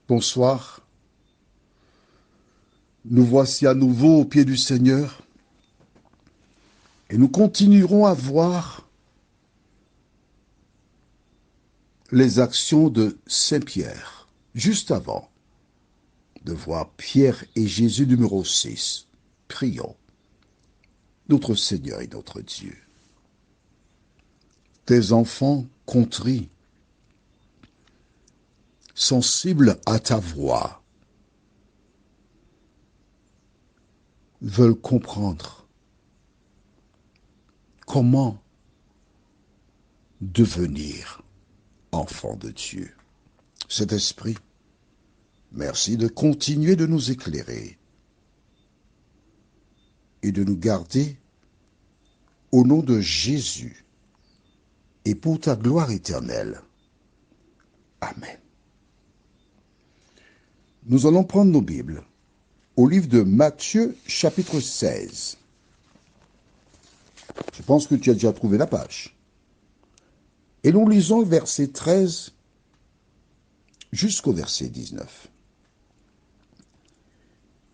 Bonsoir. Nous voici à nouveau au pied du Seigneur et nous continuerons à voir les actions de Saint Pierre. Juste avant de voir Pierre et Jésus numéro 6, prions. Notre Seigneur et notre Dieu, tes enfants contrits, sensibles à ta voix, veulent comprendre comment devenir enfant de Dieu. Cet esprit, merci de continuer de nous éclairer et de nous garder au nom de Jésus et pour ta gloire éternelle. Amen. Nous allons prendre nos Bibles au livre de Matthieu, chapitre 16. Je pense que tu as déjà trouvé la page. Et nous lisons le verset 13 jusqu'au verset 19.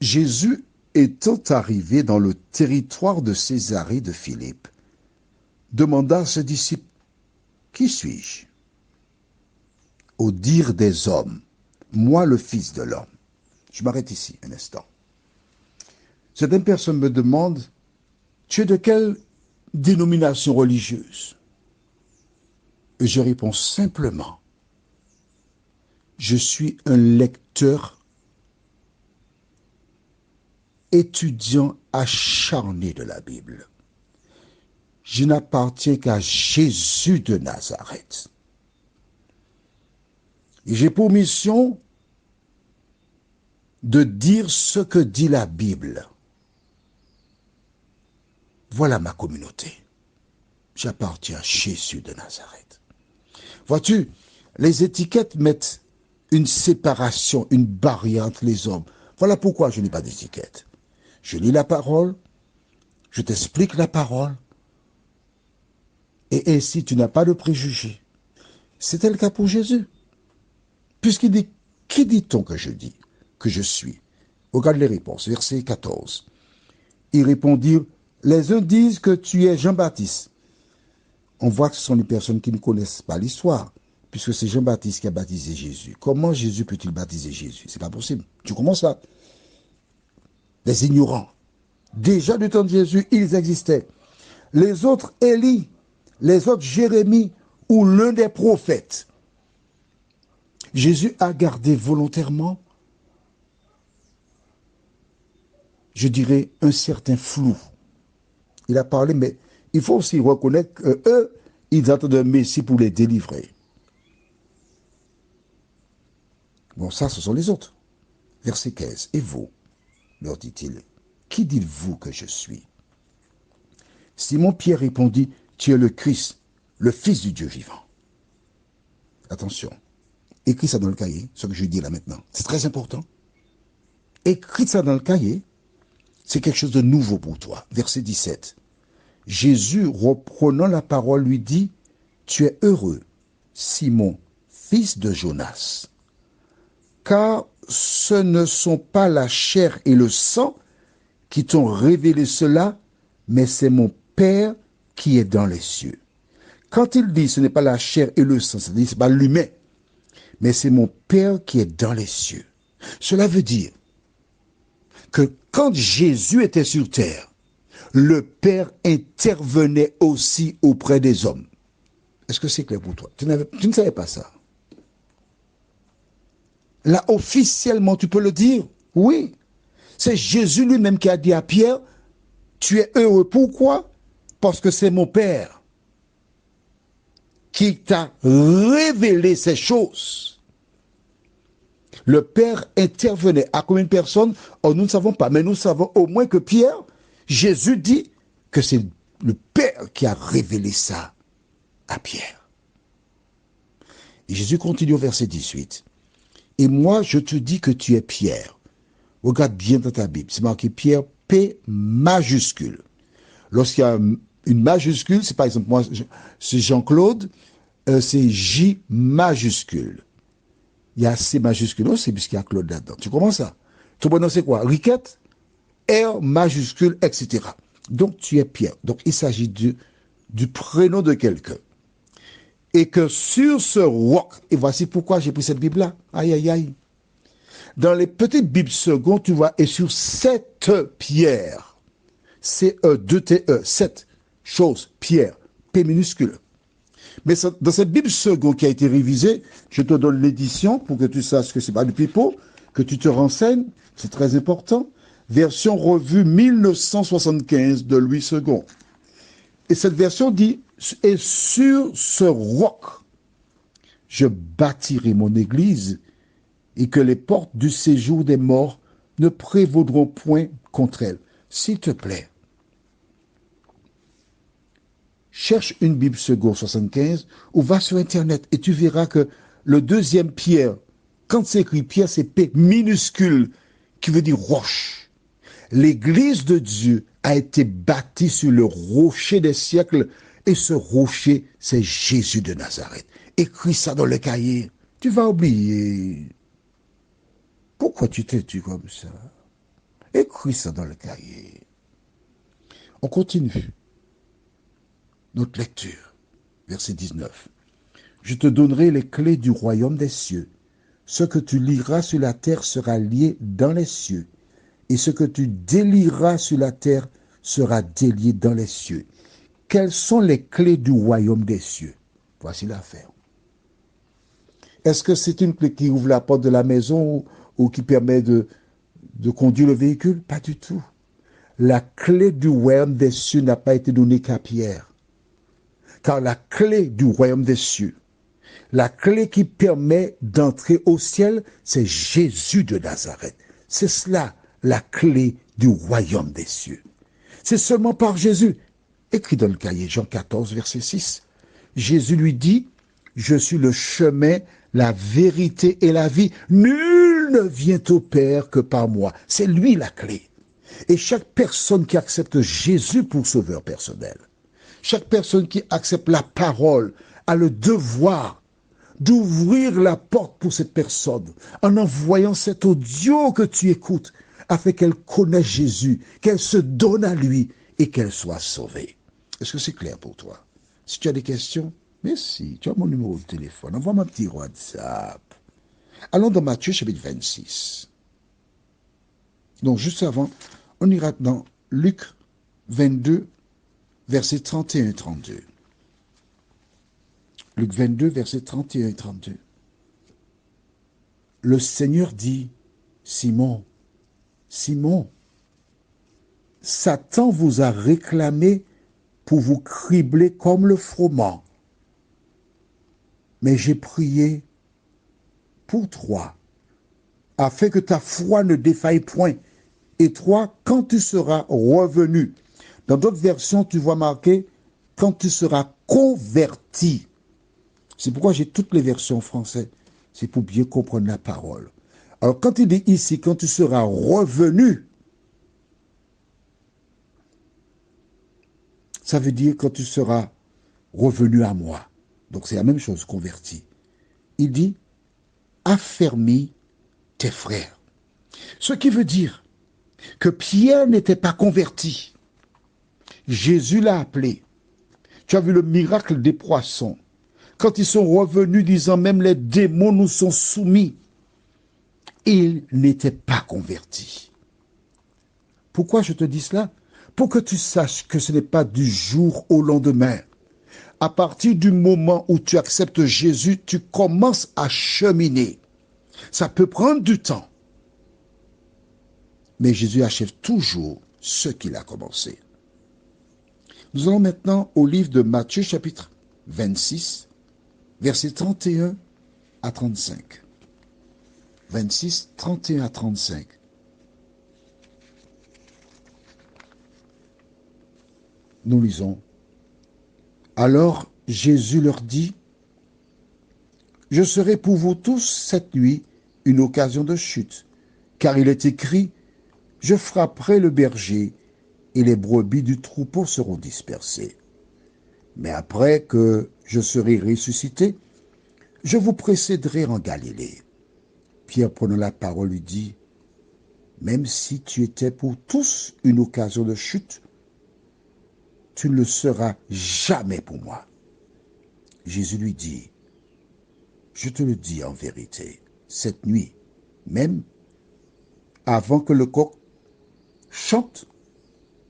Jésus étant arrivé dans le territoire de Césarée de Philippe, demanda à ses disciples, « Qui suis-je » Au dire des hommes, « Moi le Fils de l'homme ». Je m'arrête ici un instant. Certaines personnes me demandent, « Tu es de quelle dénomination religieuse ?» Et je réponds simplement, « Je suis un lecteur étudiant acharné de la Bible. Je n'appartiens qu'à Jésus de Nazareth. Et j'ai pour mission de dire ce que dit la Bible. Voilà ma communauté. J'appartiens à Jésus de Nazareth. » Vois-tu, les étiquettes mettent une séparation, une barrière entre les hommes. Voilà pourquoi je n'ai pas d'étiquette. Je lis la parole, je t'explique la parole, et ainsi tu n'as pas de préjugés. C'était le cas pour Jésus. Puisqu'il dit, « Qui dit-on que je dis, que je suis ?» Regarde les réponses, verset 14. Ils répondirent, « Les uns disent que tu es Jean-Baptiste. » On voit que ce sont les personnes qui ne connaissent pas l'histoire, puisque c'est Jean-Baptiste qui a baptisé Jésus. Comment Jésus peut-il baptiser Jésus? C'est pas possible. Tu commences là. Les ignorants. Déjà du temps de Jésus, ils existaient. Les autres, Élie, les autres, Jérémie, ou l'un des prophètes. Jésus a gardé volontairement, je dirais, un certain flou. Il a parlé, mais il faut aussi reconnaître qu'eux, ils attendent un Messie pour les délivrer. Bon, ça, ce sont les autres. Verset 15. « Et vous, leur dit-il, qui dites-vous que je suis ?» Simon-Pierre répondit, « Tu es le Christ, le Fils du Dieu vivant. » Attention, écris ça dans le cahier, ce que je dis là maintenant. C'est très important. Écris ça dans le cahier, c'est quelque chose de nouveau pour toi. Verset 17. Jésus, reprenant la parole, lui dit, « Tu es heureux, Simon, fils de Jonas, car ce ne sont pas la chair et le sang qui t'ont révélé cela, mais c'est mon Père qui est dans les cieux. » Quand il dit ce n'est pas la chair et le sang, c'est-à-dire ce n'est pas l'humain, mais c'est mon Père qui est dans les cieux. Cela veut dire que quand Jésus était sur terre, le Père intervenait aussi auprès des hommes. Est-ce que c'est clair pour toi? Tu ne savais pas ça? Là, officiellement, tu peux le dire. Oui. C'est Jésus lui-même qui a dit à Pierre, « Tu es heureux. » Pourquoi? Parce que c'est mon Père qui t'a révélé ces choses. Le Père intervenait. À combien de personnes? Oh, nous ne savons pas, mais nous savons au moins que Pierre, Jésus dit que c'est le Père qui a révélé ça à Pierre. Et Jésus continue au verset 18. « Et moi, je te dis que tu es Pierre. » Regarde bien dans ta Bible. C'est marqué Pierre, P majuscule. Lorsqu'il y a une majuscule, c'est par exemple moi, c'est Jean-Claude, c'est J majuscule. il y a C majuscule, non, c'est puisqu'il y a Claude là-dedans. Tu comprends ça? Ton prénom, c'est quoi? Riquette, R majuscule, etc. Donc, tu es Pierre. Donc, il s'agit du prénom de quelqu'un. Et que sur ce roc, et voici pourquoi j'ai pris cette Bible-là. Aïe, aïe, aïe. Dans les petites Bibles secondes, tu vois, et sur cette pierre, C-E-2-T-E, cette chose, pierre, P minuscule. Mais dans cette Bible seconde qui a été révisée, je te donne l'édition pour que tu saches que c'est pas du pipeau, que tu te renseignes, c'est très important. Version revue 1975 de Louis II. Et cette version dit, et sur ce roc, je bâtirai mon église, et que les portes du séjour des morts ne prévaudront point contre elle. S'il te plaît, cherche une Bible seconde 75 ou va sur Internet et tu verras que le deuxième Pierre, quand c'est écrit Pierre, c'est P minuscule, qui veut dire roche. L'église de Dieu a été bâtie sur le rocher des siècles et ce rocher, c'est Jésus de Nazareth. Écris ça dans le cahier. Tu vas oublier. Pourquoi tu te tues comme ça? Écris ça dans le cahier. On continue. Notre lecture. Verset 19. Je te donnerai les clés du royaume des cieux. Ce que tu liras sur la terre sera lié dans les cieux. Et ce que tu délieras sur la terre sera délié dans les cieux. Quelles sont les clés du royaume des cieux? Voici l'affaire. Est-ce que c'est une clé qui ouvre la porte de la maison ou qui permet de conduire le véhicule? Pas du tout. La clé du royaume des cieux n'a pas été donnée qu'à Pierre. Car la clé du royaume des cieux, la clé qui permet d'entrer au ciel, c'est Jésus de Nazareth. C'est cela, la clé du royaume des cieux. C'est seulement par Jésus. Écrit dans le cahier, Jean 14, verset 6. Jésus lui dit, je suis le chemin, la vérité et la vie. Nul ne vient au Père que par moi. C'est lui la clé. Et chaque personne qui accepte Jésus pour sauveur personnel, chaque personne qui accepte la parole a le devoir d'ouvrir la porte pour cette personne en envoyant cet audio que tu écoutes afin qu'elle connaisse Jésus, qu'elle se donne à lui et qu'elle soit sauvée. Est-ce que c'est clair pour toi? Si tu as des questions, merci, tu as mon numéro de téléphone, envoie-moi un petit WhatsApp. Allons dans Matthieu chapitre 26. Donc juste avant, on ira dans Luc 22, versets 31 et 32. Luc 22, versets 31 et 32. Le Seigneur dit, Simon, Simon, Satan vous a réclamé pour vous cribler comme le froment. Mais j'ai prié pour toi, afin que ta foi ne défaille point. Et toi, quand tu seras revenu, dans d'autres versions, tu vois marqué, quand tu seras converti. C'est pourquoi j'ai toutes les versions françaises. C'est pour bien comprendre la parole. Alors, quand il dit ici, quand tu seras revenu, ça veut dire quand tu seras revenu à moi. Donc, c'est la même chose, converti. Il dit, affermis tes frères. Ce qui veut dire que Pierre n'était pas converti. Jésus l'a appelé. Tu as vu le miracle des poissons. Quand ils sont revenus disant même les démons nous sont soumis, il n'était pas converti. Pourquoi je te dis cela? Pour que tu saches que ce n'est pas du jour au lendemain. À partir du moment où tu acceptes Jésus, tu commences à cheminer. Ça peut prendre du temps. Mais Jésus achève toujours ce qu'il a commencé. Nous allons maintenant au livre de Matthieu chapitre 26, versets 31 à 35. 26, 31 à 35. Nous lisons. Alors Jésus leur dit, « Je serai pour vous tous cette nuit une occasion de chute, car il est écrit, je frapperai le berger et les brebis du troupeau seront dispersées. Mais après que je serai ressuscité, je vous précéderai en Galilée. Pierre, prenant la parole, lui dit, même si tu étais pour tous une occasion de chute, tu ne le seras jamais pour moi. Jésus lui dit, je te le dis en vérité, cette nuit, même avant que le coq chante,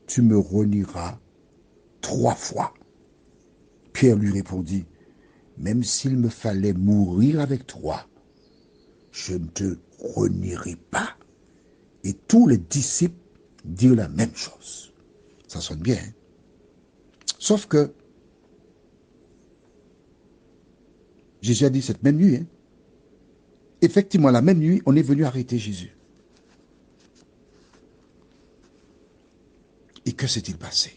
tu me renieras 3 fois. Pierre lui répondit, même s'il me fallait mourir avec toi, je ne te renierai pas. Et tous les disciples dirent la même chose. Ça sonne bien, hein? Sauf que Jésus a dit cette même nuit, hein? Effectivement, la même nuit, on est venu arrêter Jésus. Et que s'est-il passé?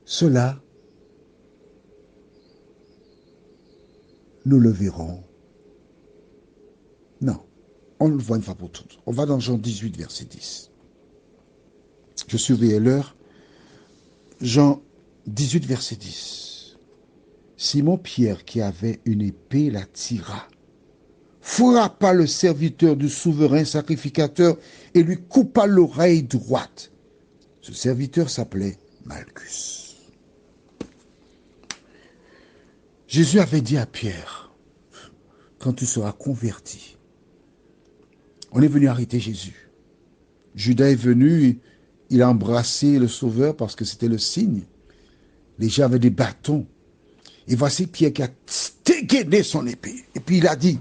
Cela, nous le verrons. Non, on le voit une fois pour toutes. On va dans Jean 18, verset 10. Je surveillais l'heure. Jean 18, verset 10. Simon-Pierre, qui avait une épée, la tira, frappa le serviteur du souverain sacrificateur et lui coupa l'oreille droite. Ce serviteur s'appelait Malchus. Jésus avait dit à Pierre, quand tu seras converti, on est venu arrêter Jésus. Judas est venu, il a embrassé le Sauveur parce que c'était le signe. Les gens avaient des bâtons. Et voici Pierre qui a dégainé son épée. Et puis il a dit,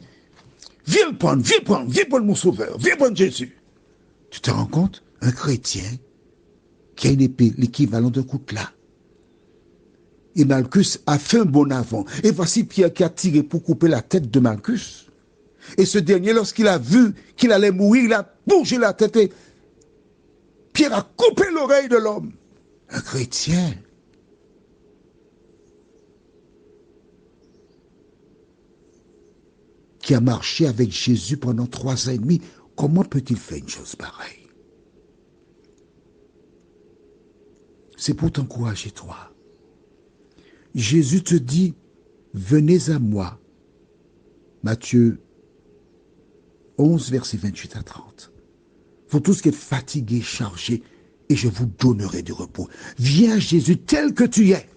viens le prendre, viens prendre mon Sauveur, viens prendre Jésus. Tu te rends compte? Un chrétien qui a une épée, l'équivalent d'un coutelas. Et Malchus a fait un bond avant. Et voici Pierre qui a tiré pour couper la tête de Malchus. Et ce dernier, lorsqu'il a vu qu'il allait mourir, il a bougé la tête et Pierre a coupé l'oreille de l'homme. Un chrétien. Qui a marché avec Jésus pendant 3 ans et demi, comment peut-il faire une chose pareille? C'est pour t'encourager, toi. Jésus te dit, venez à moi. Matthieu 11, versets 28 à 30. Vous tous qui êtes fatigués, chargés, et je vous donnerai du repos. Viens à Jésus tel que tu es.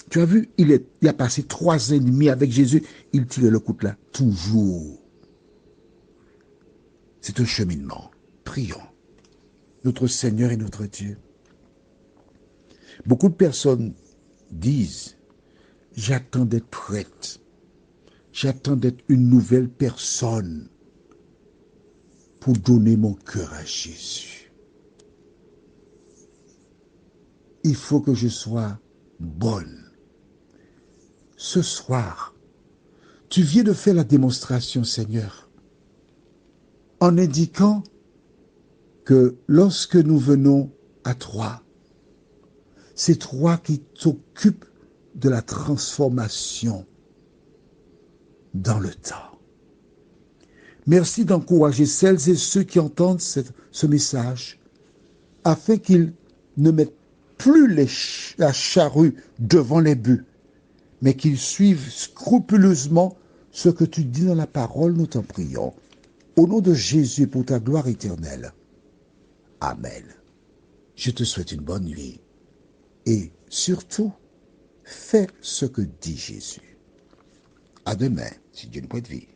Tu as vu, il a passé 3 ans et demi avec Jésus, il tirait le coutelas, toujours. C'est un cheminement. Prions. Notre Seigneur et notre Dieu. Beaucoup de personnes disent, j'attends d'être prête. J'attends d'être une nouvelle personne pour donner mon cœur à Jésus. Il faut que je sois bonne. Ce soir, tu viens de faire la démonstration, Seigneur, en indiquant que lorsque nous venons à toi, c'est toi qui t'occupes de la transformation dans le temps. Merci d'encourager celles et ceux qui entendent ce message afin qu'ils ne mettent plus la charrue devant les bœufs, mais qu'ils suivent scrupuleusement ce que tu dis dans la parole, nous t'en prions. Au nom de Jésus, pour ta gloire éternelle. Amen. Je te souhaite une bonne nuit. Et surtout, fais ce que dit Jésus. À demain, si Dieu nous prête vie.